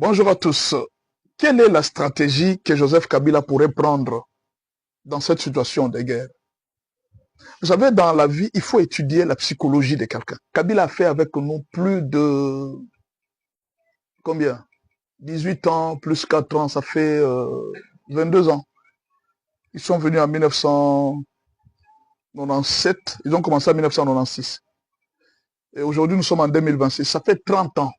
Bonjour à tous. Quelle est la stratégie que Joseph Kabila pourrait prendre dans cette situation de guerre? Vous savez, dans la vie, il faut étudier la psychologie de quelqu'un. Kabila a fait avec nous plus de... combien? 18 ans, plus 4 ans, ça fait 22 ans. Ils sont venus en 1997, ils ont commencé en 1996. Et aujourd'hui, nous sommes en 2026, ça fait 30 ans.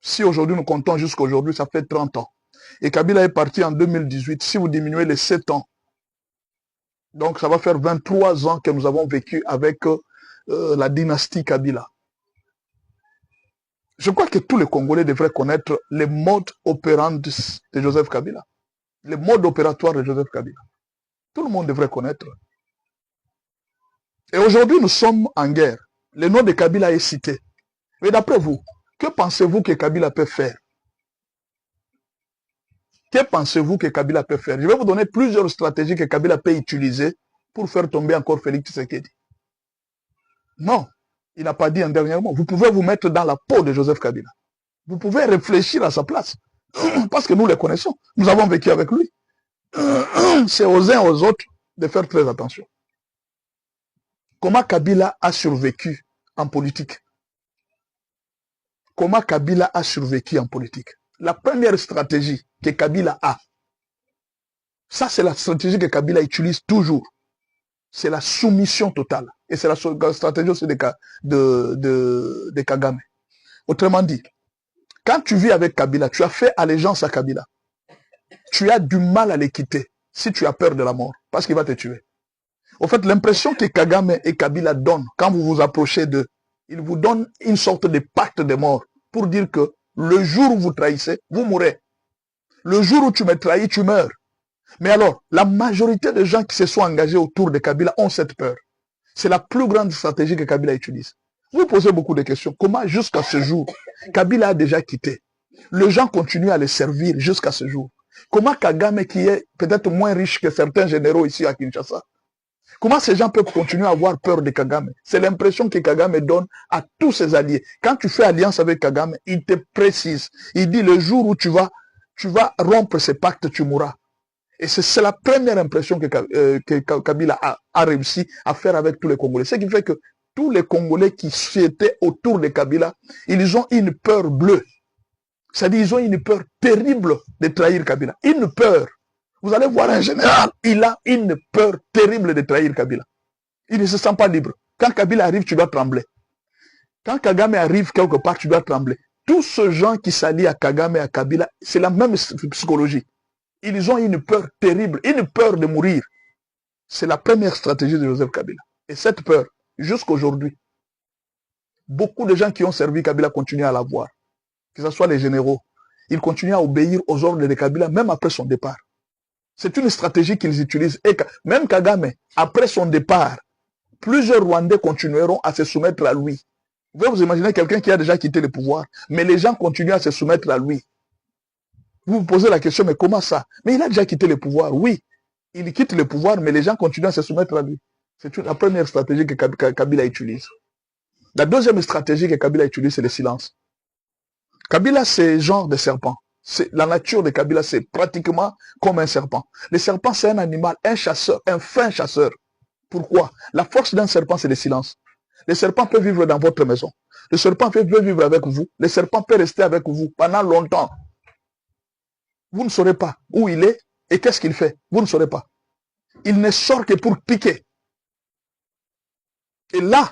Si aujourd'hui nous comptons jusqu'à aujourd'hui, ça fait 30 ans. Et Kabila est parti en 2018. Si vous diminuez les 7 ans, donc ça va faire 23 ans que nous avons vécu avec la dynastie Kabila. Je crois que tous les Congolais devraient connaître les modes opérants de Joseph Kabila. Les modes opératoires de Joseph Kabila. Tout le monde devrait connaître. Et aujourd'hui, nous sommes en guerre. Le nom de Kabila est cité. Mais d'après vous, que pensez-vous que Kabila peut faire? Que pensez-vous que Kabila peut faire? Je vais vous donner plusieurs stratégies que Kabila peut utiliser pour faire tomber encore Félix Tshisekedi. Non, il n'a pas dit un dernier mot. Vous pouvez vous mettre dans la peau de Joseph Kabila. Vous pouvez réfléchir à sa place. Parce que nous le connaissons. Nous avons vécu avec lui. C'est aux uns aux autres de faire très attention. Comment Kabila a survécu en politique? Comment Kabila a survécu en politique? La première stratégie que Kabila a, ça c'est la stratégie que Kabila utilise toujours, c'est la soumission totale. Et c'est la stratégie aussi de Kagame. Autrement dit, quand tu vis avec Kabila, tu as fait allégeance à Kabila. Tu as du mal à les quitter si tu as peur de la mort, parce qu'il va te tuer. Au fait, l'impression que Kagame et Kabila donnent quand vous vous approchez d'eux, ils vous donnent une sorte de pacte de mort pour dire que le jour où vous trahissez, vous mourrez. Le jour où tu me trahis, tu meurs. Mais alors, la majorité des gens qui se sont engagés autour de Kabila ont cette peur. C'est la plus grande stratégie que Kabila utilise. Vous posez beaucoup de questions. Comment jusqu'à ce jour, Kabila a déjà quitté? Les gens continuent à les servir jusqu'à ce jour. Comment Kagame, qui est peut-être moins riche que certains généraux ici à Kinshasa, comment ces gens peuvent continuer à avoir peur de Kagame? C'est l'impression que Kagame donne à tous ses alliés. Quand tu fais alliance avec Kagame, il te précise. Il dit le jour où tu vas rompre ce pacte, tu mourras. Et c'est la première impression que Kabila a réussi à faire avec tous les Congolais. Ce qui fait que tous les Congolais qui étaient autour de Kabila, ils ont une peur bleue. C'est-à-dire ils ont une peur terrible de trahir Kabila. Une peur. Vous allez voir un général, il a une peur terrible de trahir Kabila. Il ne se sent pas libre. Quand Kabila arrive, tu dois trembler. Quand Kagame arrive quelque part, tu dois trembler. Tous ces gens qui s'allient à Kagame et à Kabila, c'est la même psychologie. Ils ont une peur terrible, une peur de mourir. C'est la première stratégie de Joseph Kabila. Et cette peur, jusqu'aujourd'hui, beaucoup de gens qui ont servi Kabila continuent à l'avoir. Que ce soit les généraux. Ils continuent à obéir aux ordres de Kabila, même après son départ. C'est une stratégie qu'ils utilisent. Et même Kagame, après son départ, plusieurs Rwandais continueront à se soumettre à lui. Vous pouvez vous imaginer quelqu'un qui a déjà quitté le pouvoir, mais les gens continuent à se soumettre à lui. Vous vous posez la question, mais comment ça? Mais il a déjà quitté le pouvoir, oui. Il quitte le pouvoir, mais les gens continuent à se soumettre à lui. C'est la première stratégie que Kabila utilise. La deuxième stratégie que Kabila utilise, c'est le silence. Kabila, c'est genre de serpent. La nature de Kabila, c'est pratiquement comme un serpent. Le serpent, c'est un animal, un chasseur, un fin chasseur. Pourquoi? La force d'un serpent, c'est le silence. Le serpent peut vivre dans votre maison. Le serpent peut vivre avec vous. Le serpent peut rester avec vous pendant longtemps. Vous ne saurez pas où il est et qu'est-ce qu'il fait. Vous ne saurez pas. Il ne sort que pour piquer. Et là,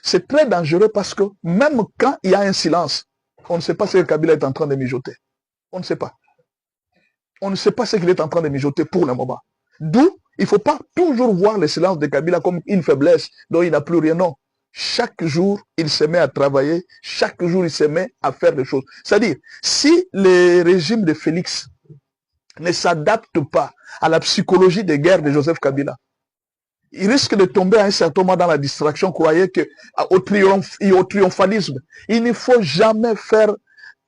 c'est très dangereux parce que même quand il y a un silence, on ne sait pas ce que Kabila est en train de mijoter. On ne sait pas. On ne sait pas ce qu'il est en train de mijoter pour le moment. D'où, il ne faut pas toujours voir le silence de Kabila comme une faiblesse dont il n'a plus rien. Non. Chaque jour, il se met à travailler. Chaque jour, il se met à faire des choses. C'est-à-dire, si le régime de Félix ne s'adapte pas à la psychologie de guerre de Joseph Kabila, il risque de tomber à un certain moment dans la distraction. Croyez que au triomphalisme, il ne faut jamais faire.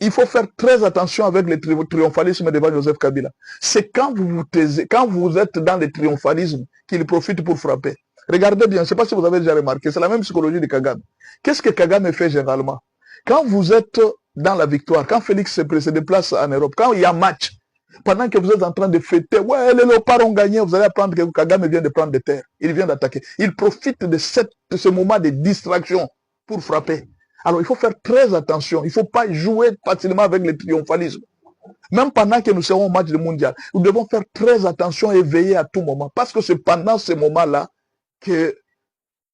Il faut faire très attention avec le triomphalisme devant Joseph Kabila. C'est quand vous vous taisez, quand vous êtes dans le triomphalisme qu'il profite pour frapper. Regardez bien, je ne sais pas si vous avez déjà remarqué, c'est la même psychologie de Kagame. Qu'est-ce que Kagame fait généralement? Quand vous êtes dans la victoire, quand Félix se déplace en Europe, quand il y a match, pendant que vous êtes en train de fêter, ouais, les léopards ont gagné, vous allez apprendre que Kagame vient de prendre des terres, il vient d'attaquer. Il profite de ce moment de distraction pour frapper. Alors il faut faire très attention, il ne faut pas jouer facilement avec le triomphalisme. Même pendant que nous serons au match du mondial, nous devons faire très attention et veiller à tout moment, parce que c'est pendant ce moment-là que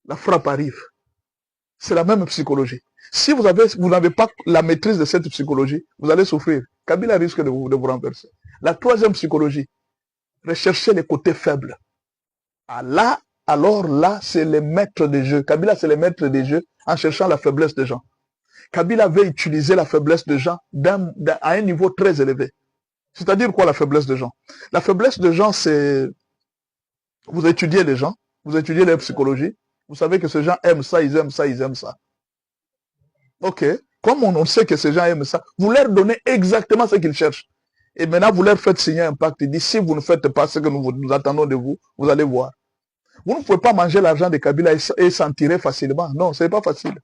la frappe arrive. C'est la même psychologie. Si vous n'avez pas la maîtrise de cette psychologie, vous allez souffrir. Kabila risque de vous renverser. La troisième psychologie, rechercher les côtés faibles. Alors là, c'est le maître des jeux. Kabila, c'est le maître des jeux en cherchant la faiblesse des gens. Kabila veut utiliser la faiblesse des gens à un niveau très élevé. C'est-à-dire quoi la faiblesse des gens? La faiblesse des gens, c'est... Vous étudiez les gens, vous étudiez leur psychologie, vous savez que ces gens aiment ça, ils aiment ça, ils aiment ça. Ok, comme on sait que ces gens aiment ça, vous leur donnez exactement ce qu'ils cherchent. Et maintenant, vous leur faites signer un pacte. Il dit, si vous ne faites pas ce que nous attendons de vous, vous allez voir. Vous ne pouvez pas manger l'argent de Kabila et s'en tirer facilement. Non, ce n'est pas facile.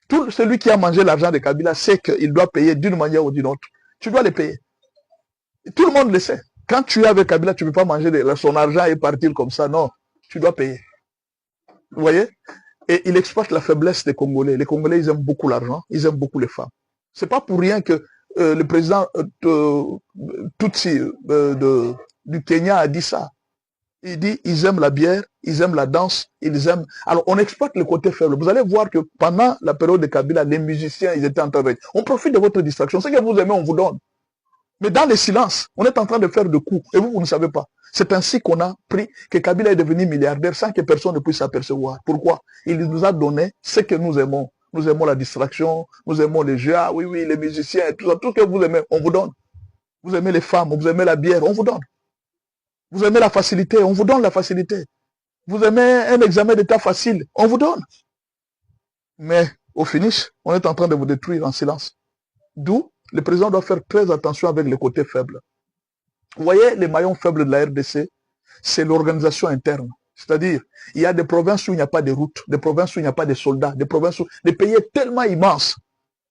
Tout celui qui a mangé l'argent de Kabila sait qu'il doit payer d'une manière ou d'une autre. Tu dois les payer. Tout le monde le sait. Quand tu es avec Kabila, tu ne peux pas manger son argent et partir comme ça. Non, tu dois payer. Vous voyez? Et il exploite la faiblesse des Congolais. Les Congolais, ils aiment beaucoup l'argent, ils aiment beaucoup les femmes. C'est pas pour rien que le président Tutsi du Kenya a dit ça. Il dit, ils aiment la bière, ils aiment la danse, ils aiment... Alors, on exploite le côté faible. Vous allez voir que pendant la période de Kabila, les musiciens, ils étaient en train de... On profite de votre distraction. Ce que vous aimez, on vous donne. Mais dans le silence, on est en train de faire de coups. Et vous ne savez pas. C'est ainsi qu'on a pris que Kabila est devenu milliardaire sans que personne ne puisse s'apercevoir. Pourquoi? Il nous a donné ce que nous aimons. Nous aimons la distraction, nous aimons les jeux, ah oui, oui, les musiciens, et tout ça. Tout ce que vous aimez, on vous donne. Vous aimez les femmes, vous aimez la bière, on vous donne. Vous aimez la facilité, on vous donne la facilité. Vous aimez un examen d'état facile, on vous donne. Mais au finish, on est en train de vous détruire en silence. D'où le président doit faire très attention avec les côtés faibles. Vous voyez, les maillons faibles de la RDC, c'est l'organisation interne. C'est-à-dire, il y a des provinces où il n'y a pas de route, des provinces où il n'y a pas de soldats, des provinces où le pays est tellement immense.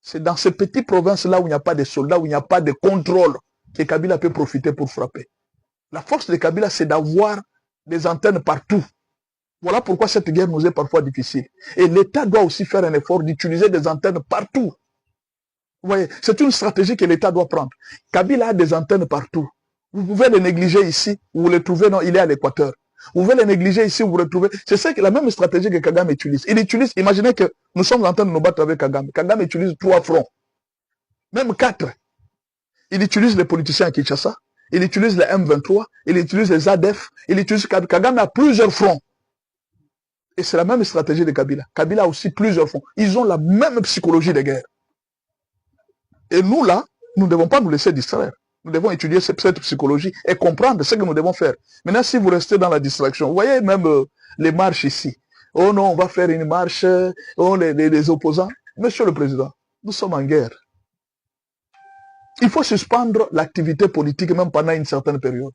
C'est dans ces petites provinces-là où il n'y a pas de soldats, où il n'y a pas de contrôle, que Kabila peut profiter pour frapper. La force de Kabila, c'est d'avoir des antennes partout. Voilà pourquoi cette guerre nous est parfois difficile. Et l'État doit aussi faire un effort d'utiliser des antennes partout. Vous voyez, c'est une stratégie que l'État doit prendre. Kabila a des antennes partout. Vous pouvez les négliger ici, vous les trouvez, non, il est à l'équateur. Vous pouvez les négliger ici, vous les trouvez. C'est la même stratégie que Kagame utilise. Il utilise, imaginez que nous sommes en train de nous battre avec Kagame. Kagame utilise 3 fronts, même 4. Il utilise les politiciens à Kinshasa, il utilise les M23, il utilise les ADF, il utilise Kagame a plusieurs fronts. Et c'est la même stratégie de Kabila. Kabila a aussi plusieurs fronts. Ils ont la même psychologie de guerre. Et nous là, nous ne devons pas nous laisser distraire. Nous devons étudier cette psychologie et comprendre ce que nous devons faire. Maintenant, si vous restez dans la distraction, vous voyez même les marches ici. Oh non, on va faire une marche, oh les opposants. Monsieur le Président, nous sommes en guerre. Il faut suspendre l'activité politique même pendant une certaine période.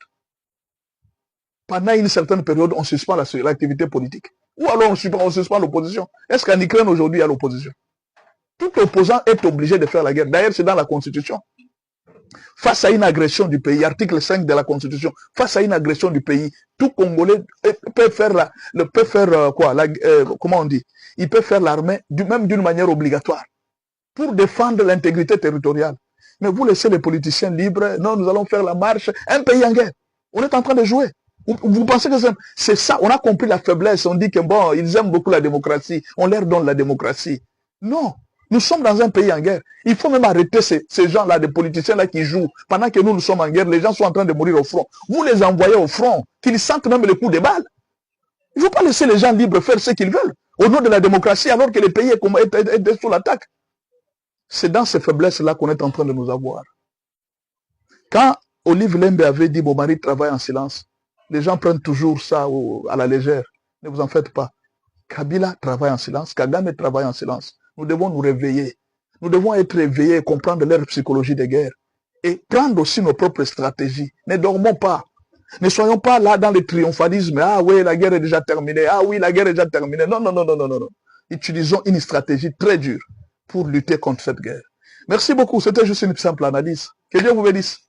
Pendant une certaine période, on suspend l'activité politique. Ou alors on suspend l'opposition. Est-ce qu'en Ukraine aujourd'hui, il y a l'opposition? Tout opposant est obligé de faire la guerre. D'ailleurs, c'est dans la Constitution. Face à une agression du pays, article 5 de la Constitution, face à une agression du pays, tout Congolais peut faire comment on dit? Il peut faire l'armée, même d'une manière obligatoire, pour défendre l'intégrité territoriale. Mais vous laissez les politiciens libres, non, nous allons faire la marche, un pays en guerre. On est en train de jouer. Vous pensez que c'est ça, on a compris la faiblesse, on dit que bon, ils aiment beaucoup la démocratie, on leur donne la démocratie. Non. Nous sommes dans un pays en guerre. Il faut même arrêter ces gens-là, des politiciens-là qui jouent. Pendant que nous sommes en guerre, les gens sont en train de mourir au front. Vous les envoyez au front, qu'ils sentent même le coup des balles. Il ne faut pas laisser les gens libres faire ce qu'ils veulent, au nom de la démocratie, alors que le pays est sous l'attaque. C'est dans ces faiblesses-là qu'on est en train de nous avoir. Quand Olive Lembe avait dit, mon mari travaille en silence, les gens prennent toujours ça à la légère. Ne vous en faites pas. Kabila travaille en silence, Kagame travaille en silence. Nous devons nous réveiller. Nous devons être réveillés et comprendre leur psychologie de guerre. Et prendre aussi nos propres stratégies. Ne dormons pas. Ne soyons pas là dans le triomphalisme. Ah oui, la guerre est déjà terminée. Ah oui, la guerre est déjà terminée. Non, non, non, non, non, non. Utilisons une stratégie très dure pour lutter contre cette guerre. Merci beaucoup. C'était juste une simple analyse. Que Dieu vous bénisse.